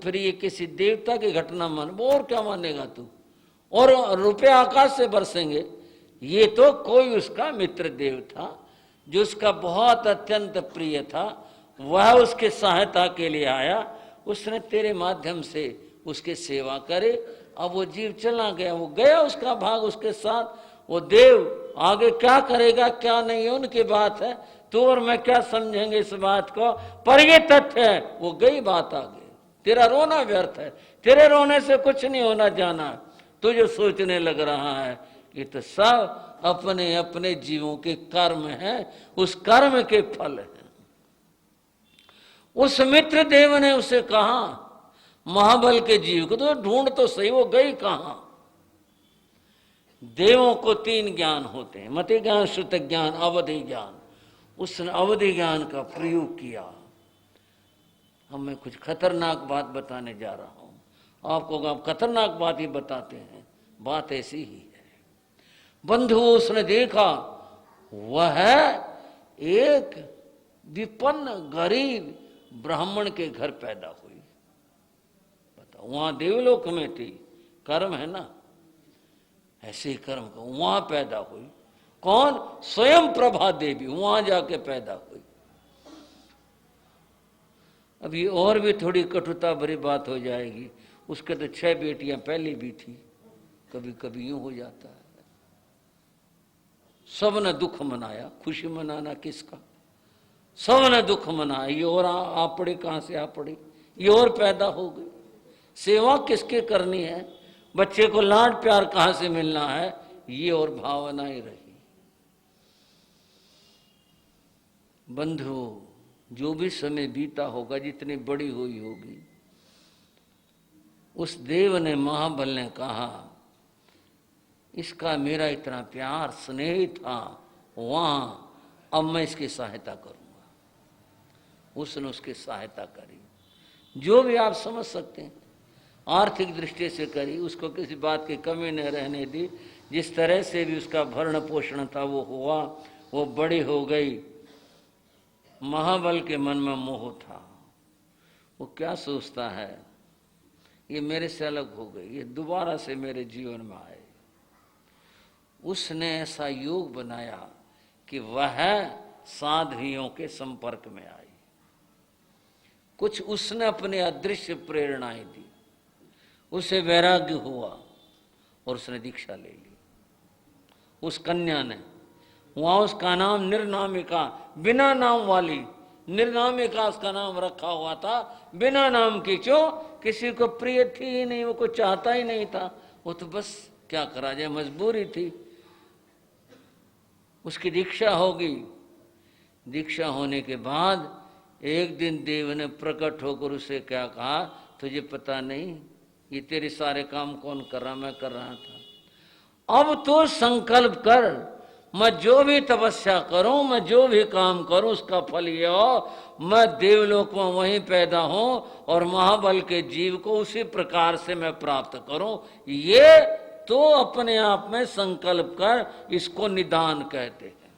फिर ये किसी देवता की घटना मान, और क्या मानेगा तू, और रुपए आकाश से बरसेंगे। ये तो कोई उसका मित्र देव था जो उसका बहुत अत्यंत प्रिय था, वह उसके सहायता के लिए आया, उसने तेरे माध्यम से उसकी सेवा करे। अब वो जीव चला गया, वो गया, उसका भाग उसके साथ। वो देव आगे क्या करेगा क्या नहीं है उनकी बात है, तू और मैं क्या समझेंगे इस बात को, पर ये तथ्य है वो गई बात आगे। तेरा रोना व्यर्थ है, तेरे रोने से कुछ नहीं होना जाना। तू जो सोचने लग रहा है ये तो सब अपने अपने जीवों के कर्म हैं, उस कर्म के फल हैं। उस मित्र देव ने उसे कहा, महाबल के जीव को तो ढूंढ तो सही, वो गई कहां। देवों को 3 ज्ञान होते हैं, मति ज्ञान, श्रुत ज्ञान, अवधि ज्ञान। उसने अवधि ज्ञान का प्रयोग किया। अब मैं कुछ खतरनाक बात बताने जा रहा हूं आपको, आप खतरनाक बात ही बताते हैं, बात ऐसी ही है। बंधु उसने देखा वह एक विपन्न गरीब ब्राह्मण के घर पैदा हुई। बताओ, वहां देवलोक में थी, कर्म है ना, ऐसे ही कर्म को वहां पैदा हुई। कौन? स्वयं प्रभा देवी वहां जाके पैदा हुई। अब ये और भी थोड़ी कटुता भरी बात हो जाएगी, उसके तो 6 बेटियां पहले भी थी, कभी कभी यूं हो जाता है। सब ने दुख मनाया, खुशी मनाना किसका, सब ने दुख मनाया। ये और आ पड़ी, कहां से आ पड़ी, ये और पैदा हो गई। सेवा किसके करनी है, बच्चे को लाड प्यार कहां से मिलना है, ये और भावनाएं रही। बंधु, जो भी समय बीता होगा, जितनी बड़ी हुई होगी, उस देव ने, महाबल ने कहा, इसका मेरा इतना प्यार स्नेह था वहां, अब मैं इसकी सहायता करूंगा। उसने उसकी सहायता करी, जो भी आप समझ सकते हैं, आर्थिक दृष्टि से करी, उसको किसी बात की कमी न रहने दी। जिस तरह से भी उसका भरण पोषण था वो हुआ, वो बड़ी हो गई। महाबल के मन में मोह था, वो क्या सोचता है, ये मेरे से अलग हो गई, ये दोबारा से मेरे जीवन में आए। उसने ऐसा योग बनाया कि वह साध्वियों के संपर्क में आई। कुछ उसने अपने अदृश्य प्रेरणाएं दी, उसे वैराग्य हुआ और उसने दीक्षा ले ली। उस कन्या ने, वहां उसका नाम निर्नामिका, बिना नाम वाली निर्नामिका उसका नाम रखा हुआ था। बिना नाम की, क्यों? किसी को प्रिय थी ही नहीं, वो कुछ चाहता ही नहीं था, वो तो बस क्या करा जाए, मजबूरी थी। उसकी दीक्षा होगी। दीक्षा होने के बाद एक दिन देव ने प्रकट होकर उसे क्या कहा, तुझे पता नहीं ये तेरे सारे काम कौन कर रहा, मैं कर रहा था। अब तो संकल्प कर, मैं जो भी तपस्या करूं, मैं जो भी काम करूं, उसका फल ये हो, मैं देवलोक में वहीं पैदा हूं और महाबल के जीव को उसी प्रकार से मैं प्राप्त करूं। ये तो अपने आप में संकल्प कर, इसको निदान कहते हैं।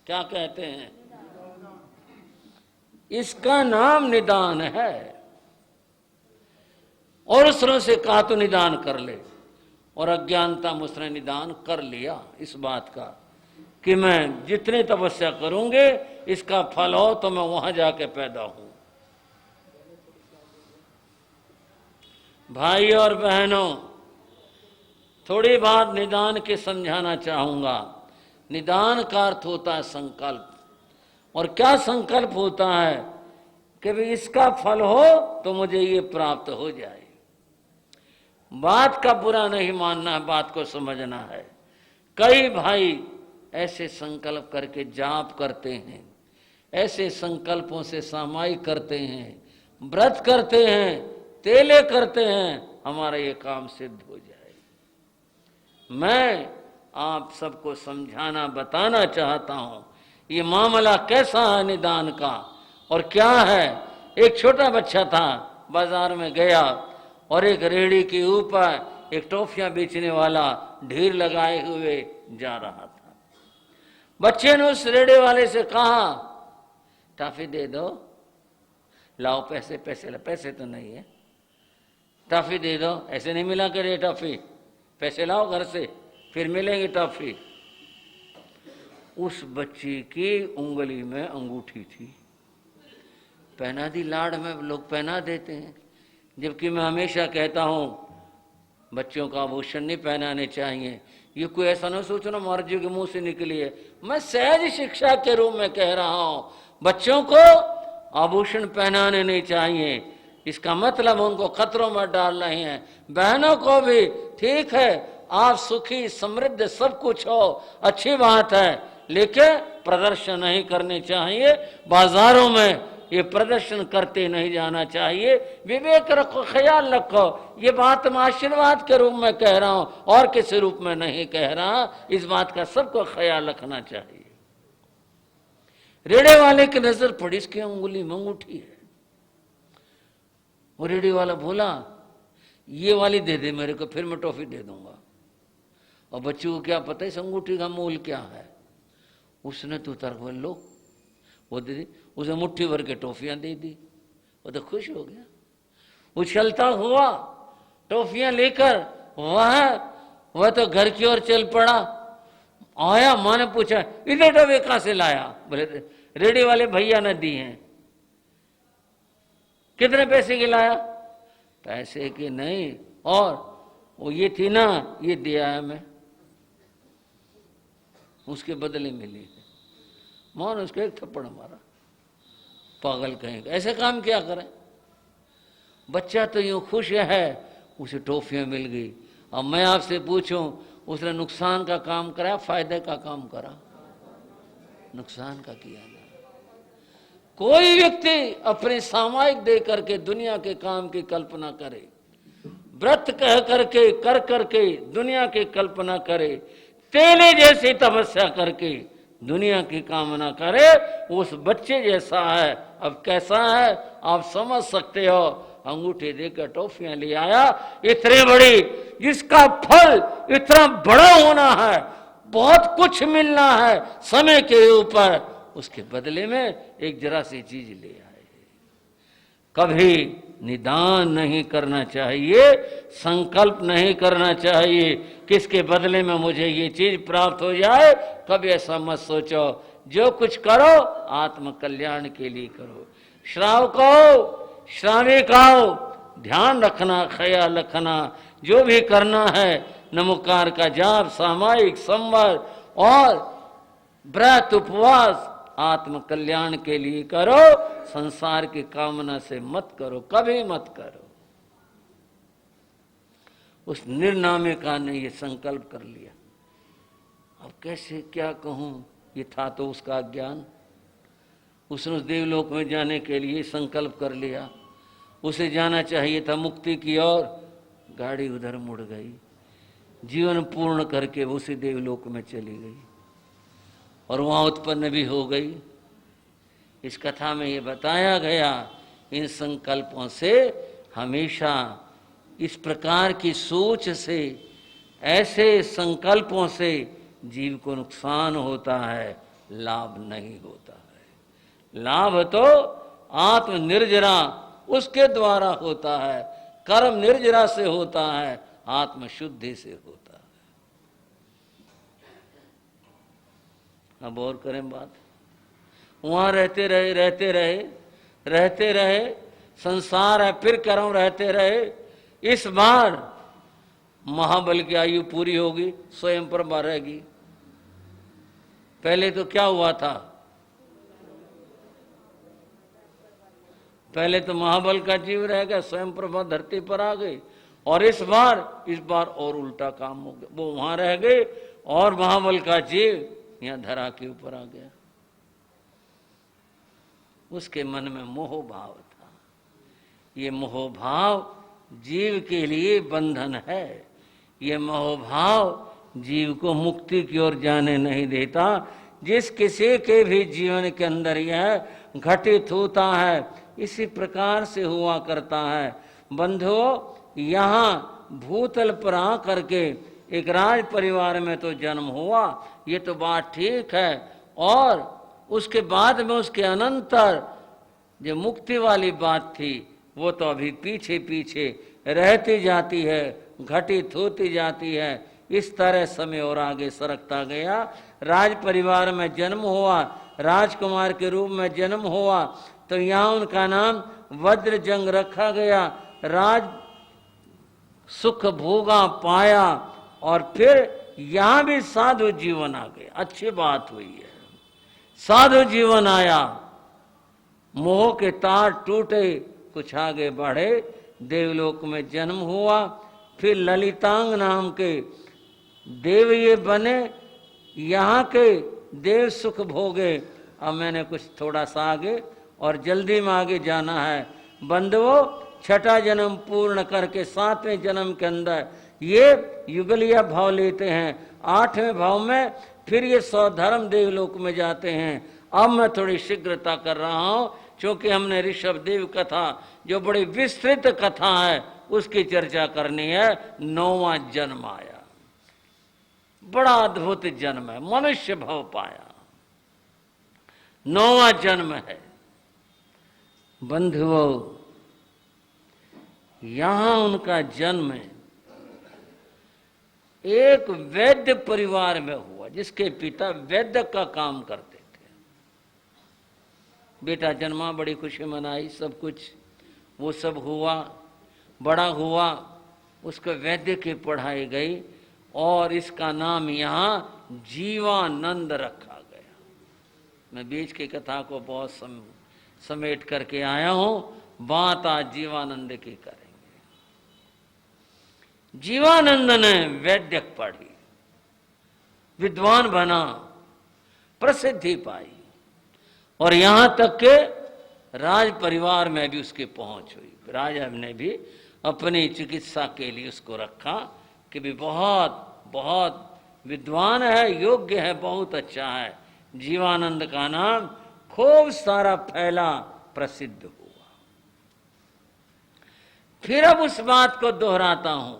क्या कहते हैं? इसका नाम निदान है। और उसने से कहा तो निदान कर ले, और अज्ञानता में उसने निदान कर लिया इस बात का कि मैं जितनी तपस्या करूंगे इसका फल हो तो मैं वहां जाके पैदा हूं। भाई और बहनों, थोड़ी बात निदान के समझाना चाहूंगा। निदान का अर्थ होता है संकल्प। और क्या संकल्प होता है कि भाई इसका फल हो तो मुझे ये प्राप्त हो जाए। बात का बुरा नहीं मानना है, बात को समझना है। कई भाई ऐसे संकल्प करके जाप करते हैं, ऐसे संकल्पों से सामायिक करते हैं, व्रत करते हैं, तेले करते हैं, हमारा ये काम सिद्ध हो जाए। मैं आप सबको समझाना, बताना चाहता हूं ये मामला कैसा है निदान का और क्या है। एक छोटा बच्चा था, बाजार में गया और एक रेहड़ी के ऊपर एक टॉफियां बेचने वाला ढेर लगाए हुए जा रहा था। बच्चे ने उस रेहड़ी वाले से कहा, टॉफी दे दो। लाओ पैसे, पैसे ला, पैसे तो नहीं है, टॉफी दे दो, ऐसे नहीं मिला करे टॉफी, पैसे लाओ घर से फिर मिलेंगी टॉफी। उस बच्ची की उंगली में अंगूठी थी, पहना दी, लाड़ में लोग पहना देते हैं। जबकि मैं हमेशा कहता हूं बच्चों का आभूषण नहीं पहनाने चाहिए। ये कोई ऐसा ना सोचना मर्जी के मुंह से निकली है, मैं सहज शिक्षा के रूप में कह रहा हूं, बच्चों को आभूषण पहनाने नहीं चाहिए। इसका मतलब उनको खतरों में डाल रहे हैं। बहनों को भी ठीक है, आप सुखी समृद्ध सब कुछ हो, अच्छी बात है, लेकिन प्रदर्शन नहीं करने चाहिए। बाजारों में ये प्रदर्शन करते नहीं जाना चाहिए। विवेक रखो, ख्याल रखो। ये बात मैं आशीर्वाद के रूप में कह रहा हूं और किसी रूप में नहीं कह रहा। इस बात का सबको ख्याल रखना चाहिए। रेड़े वाले की नजर पड़ी, इसकी उंगली में अंगूठी है। वो रेड़े वाला बोला ये वाली दे दे मेरे को, फिर मैं टॉफी दे दूंगा। और बच्चे को क्या पता इस अंगूठी का मूल क्या है। उसने तो तर्क लो, वो दे दी, उसे मुट्ठी भर के टॉफियां दे दी। वो तो खुश हो गया, उछलता हुआ टॉफियां लेकर वह तो घर की ओर चल पड़ा। आया, माँ ने पूछा इधर टॉफी कहां से लाया? बोले रेडी वाले भैया ने दी हैं। कितने पैसे की लाया? पैसे की नहीं, और वो ये थी ना, ये दिया है मैं, उसके बदले मिली है। मां ने उसको एक थप्पड़ मारा, पागल कहेंगे, ऐसे काम क्या करें। बच्चा तो यूं खुश है, उसे टॉफियां मिल गई। अब मैं आपसे पूछूं, उसने नुकसान का काम करा, फायदे का काम करा? नुकसान का किया ना। कोई व्यक्ति अपने सामायिक दे करके दुनिया के काम की कल्पना करे, व्रत कह करके कर करके दुनिया की कल्पना करे, तेने जैसी तपस्या करके दुनिया की कामना करे, उस बच्चे जैसा है। अब कैसा है आप समझ सकते हो। अंगूठी देकर टॉफियां ले आया, इतने बड़ी, जिसका फल इतना बड़ा होना है, बहुत कुछ मिलना है समय के ऊपर, उसके बदले में एक जरा सी चीज ले आए। कभी निदान नहीं करना चाहिए, संकल्प नहीं करना चाहिए किसके बदले में मुझे ये चीज प्राप्त हो जाए। कभी ऐसा मत सोचो। जो कुछ करो आत्म कल्याण के लिए करो। श्रावको श्राविकाओ, ध्यान रखना, ख्याल रखना, जो भी करना है नमोकार का जाप, सामायिक संवर और व्रत उपवास आत्म कल्याण के लिए करो, संसार की कामना से मत करो, कभी मत करो। उस निर्नामिका ने ये संकल्प कर लिया। अब कैसे क्या कहूं, ये था तो उसका ज्ञान। उसने उस देवलोक में जाने के लिए संकल्प कर लिया। उसे जाना चाहिए था मुक्ति की ओर, गाड़ी उधर मुड़ गई। जीवन पूर्ण करके वो उसी देवलोक में चली गई और वहां उत्पन्न भी हो गई। इस कथा में ये बताया गया, इन संकल्पों से हमेशा इस प्रकार की सोच से, ऐसे संकल्पों से जीव को नुकसान होता है, लाभ नहीं होता है। लाभ तो आत्म निर्जरा उसके द्वारा होता है, कर्म निर्जरा से होता है, आत्म शुद्धि से होता है। अब और करें बात। वहां रहते रहे रहते रहे रहते रहे, संसार है फिर कर्म रहते रहे। इस बार महाबल की आयु पूरी होगी, स्वयं प्रभा रहेगी। पहले तो क्या हुआ था, पहले तो महाबल का जीव रह गया, स्वयं प्रभा धरती पर आ गई। और इस बार और उल्टा काम हो गया, वो वहां रह गए और महाबल का जीव यहां धरा के ऊपर आ गया। उसके मन में मोह भाव था। ये मोह भाव जीव के लिए बंधन है। ये मोह भाव जीव को मुक्ति की ओर जाने नहीं देता। जिस किसी के भी जीवन के अंदर यह घटित होता है, इसी प्रकार से हुआ करता है। बंधुओं, यहाँ भूतल पर आ करके एक राज परिवार में तो जन्म हुआ, ये तो बात ठीक है। और उसके बाद में उसके अनंतर जो मुक्ति वाली बात थी वो तो अभी पीछे पीछे रहती जाती है, घटित होती जाती है। इस तरह समय और आगे सरकता गया। राज परिवार में जन्म हुआ, राजकुमार के रूप में जन्म हुआ, तो यहाँ उनका नाम वज्रजंग रखा गया। राज सुख भोगा पाया और फिर यहाँ भी साधु जीवन आ गया। अच्छी बात हुई है, साधु जीवन आया, मोह के तार टूटे, कुछ आगे बढ़े, देवलोक में जन्म हुआ। फिर ललितांग नाम के देव ये बने, यहाँ के देव सुख भोगे। अब मैंने कुछ थोड़ा सा आगे और जल्दी में आगे जाना है। बंधुओं, छठा जन्म पूर्ण करके सातवें जन्म के अंदर ये युगलिया भाव लेते हैं। आठवें भाव में फिर ये स्वधर्म देवलोक में जाते हैं। अब मैं थोड़ी शीघ्रता कर रहा हूं, क्योंकि हमने ऋषभ देव कथा जो बड़ी विस्तृत कथा है उसकी चर्चा करनी है। 9वां जन्म आया, बड़ा अद्भुत जन्म है, मनुष्य भव पाया, 9वां जन्म है। बंधुओं, यहां उनका जन्म एक वैद्य परिवार में हुआ, जिसके पिता वैद्य का काम करते थे। बेटा जन्मा, बड़ी खुशी मनाई, सब कुछ वो सब हुआ, बड़ा हुआ, उसको वैद्य की पढ़ाई गई और इसका नाम यहाँ जीवानंद रखा गया। मैं बीच की कथा को बहुत समेट करके आया हूं, बात आज जीवानंद की करेंगे। जीवानंद ने वैद्यक पढ़ी, विद्वान बना, प्रसिद्धि पाई और यहां तक के राज परिवार में भी उसकी पहुंच हुई। राजा ने भी अपनी चिकित्सा के लिए उसको रखा कि भी बहुत बहुत विद्वान है, योग्य है, बहुत अच्छा है। जीवानंद का नाम खूब सारा फैला, प्रसिद्ध हुआ। फिर अब उस बात को दोहराता हूं,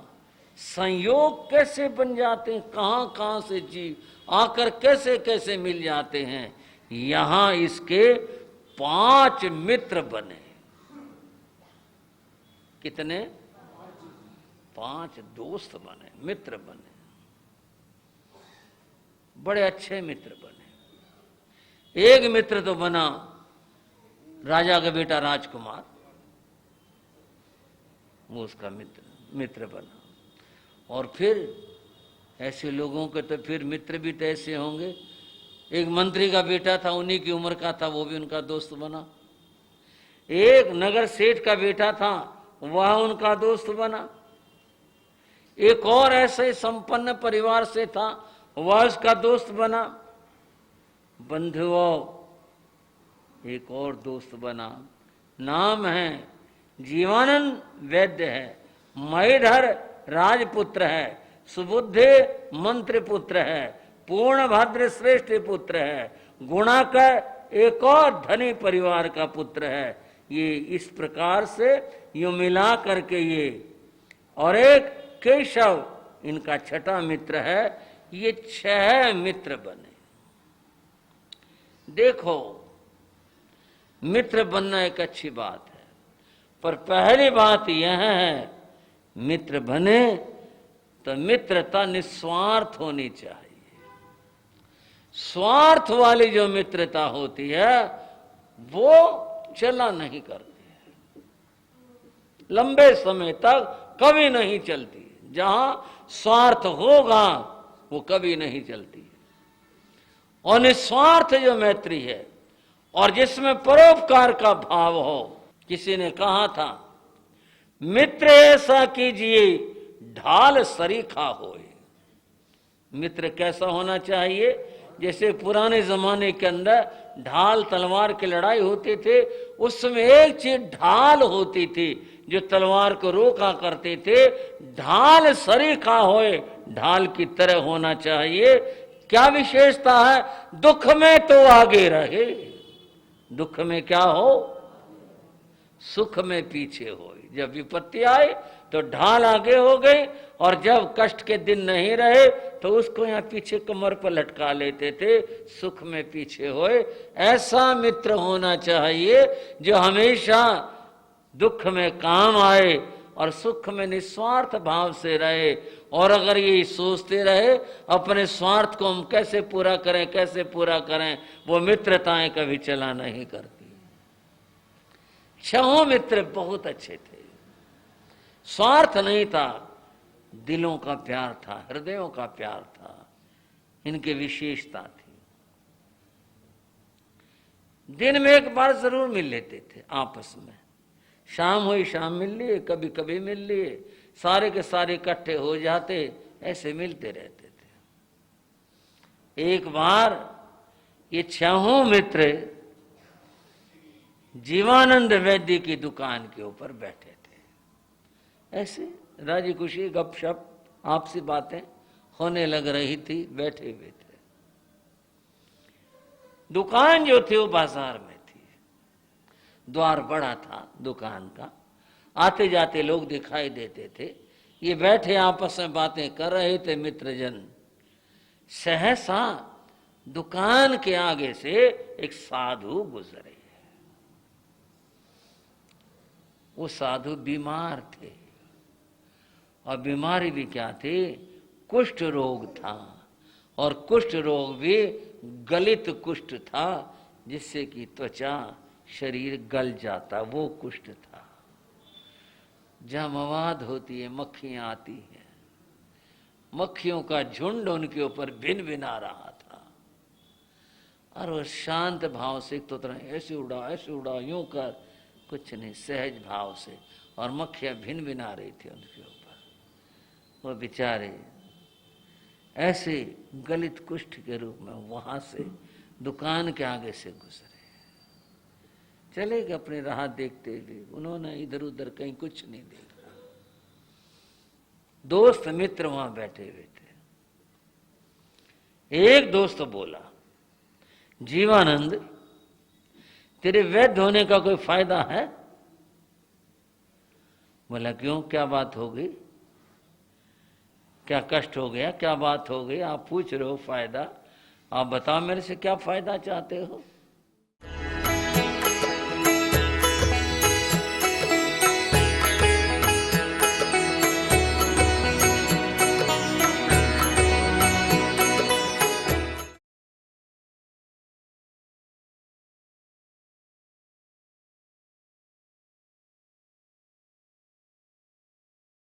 संयोग कैसे बन जाते हैं, कहां कहां से जीव आकर कैसे कैसे मिल जाते हैं। यहां इसके 5 मित्र बने। कितने? 5 दोस्त बने, मित्र बने, बड़े अच्छे मित्र बने। एक मित्र तो बना राजा का बेटा राजकुमार, वो उसका मित्र बना। और फिर ऐसे लोगों के तो फिर मित्र भी तो ऐसे होंगे। एक मंत्री का बेटा था, उन्हीं की उम्र का था, वो भी उनका दोस्त बना। एक नगर सेठ का बेटा था, वह उनका दोस्त बना। एक और ऐसे संपन्न परिवार से था, वह उसका दोस्त बना। बंधुओं, एक और दोस्त बना, नाम है जीवानंद वैद्य है, महीधर राजपुत्र है, सुबुद्धे मंत्री पुत्र है, पूर्णभद्र श्रेष्ठ पुत्र है, गुणाकर एक और धनी परिवार का पुत्र है। ये इस प्रकार से यूं मिला करके ये, और एक केशव इनका छठा मित्र है। ये 6 मित्र बने। देखो, मित्र बनना एक अच्छी बात है, पर पहली बात यह है, मित्र बने तो मित्रता निस्वार्थ होनी चाहिए। स्वार्थ वाली जो मित्रता होती है वो चला नहीं करती है, लंबे समय तक कभी नहीं चलती। जहां स्वार्थ होगा वो कभी नहीं चलती। और निस्वार्थ जो मैत्री है और जिसमें परोपकार का भाव हो। किसी ने कहा था, मित्र ऐसा कीजिए ढाल सरीखा होए। मित्र कैसा होना चाहिए? जैसे पुराने जमाने के अंदर ढाल तलवार की लड़ाई होती थे, उसमें एक चीज ढाल होती थी जो तलवार को रोका करते थे। ढाल सरीखा होए, ढाल की तरह होना चाहिए। क्या विशेषता है? दुख में तो आगे रहे, दुख में क्या हो? सुख में पीछे हो। जब विपत्ति आए तो ढाल आगे हो गई, और जब कष्ट के दिन नहीं रहे तो उसको यहाँ पीछे कमर पर लटका लेते थे, सुख में पीछे होए। ऐसा मित्र होना चाहिए जो हमेशा दुख में काम आए और सुख में निस्वार्थ भाव से रहे। और अगर ये सोचते रहे अपने स्वार्थ को हम कैसे पूरा करें, कैसे पूरा करें, वो मित्रताएं कभी चला नहीं करती। छहों मित्र बहुत अच्छे थे, स्वार्थ नहीं था, दिलों का प्यार था, हृदयों का प्यार था, इनकी विशेषता थी। दिन में एक बार जरूर मिल लेते थे आपस में, शाम हुई शाम मिल लिए, कभी कभी मिल लिए, सारे के सारे इकट्ठे हो जाते, ऐसे मिलते रहते थे। एक बार ये छहों मित्र जीवानंद वैद्य की दुकान के ऊपर बैठे थे, ऐसे राजी खुशी गपशप आपसी बातें होने लग रही थी, बैठे हुए थे। दुकान जो थी वो बाजार में थी, द्वार बड़ा था दुकान का, आते जाते लोग दिखाई देते थे। ये बैठे आपस में बातें कर रहे थे मित्रजन। सहसा दुकान के आगे से एक साधु गुजरे। वो साधु बीमार थे, और बीमारी भी क्या थी, कुष्ठ रोग था, और कुष्ठ रोग भी गलित कुष्ठ था, जिससे कि त्वचा शरीर गल जाता, वो कुष्ठ था। जहां मवाद होती है मक्खियां आती हैं, मक्खियों का झुंड उनके ऊपर भिन भिना रहा था, और वो शांत भाव से तो ऐसे उड़ा यूं कर, कुछ नहीं, सहज भाव से, और मक्खियां भिन भिना रही थी उनके ऊपर। वो बेचारे ऐसे गलित कुष्ठ के रूप में वहां से दुकान के आगे से गुजरे, चले गए अपनी राह देखते हुए। उन्होंने इधर उधर कहीं कुछ नहीं देखा। दोस्त मित्र वहां बैठे हुए थे। एक दोस्त बोला, जीवानंद, तेरे वैद्य होने का कोई फायदा है? बोला, क्यों, क्या बात हो गई, क्या कष्ट हो गया, क्या बात हो गई, आप पूछ रहे हो फायदा? आप बताओ मेरे से क्या फायदा चाहते हो?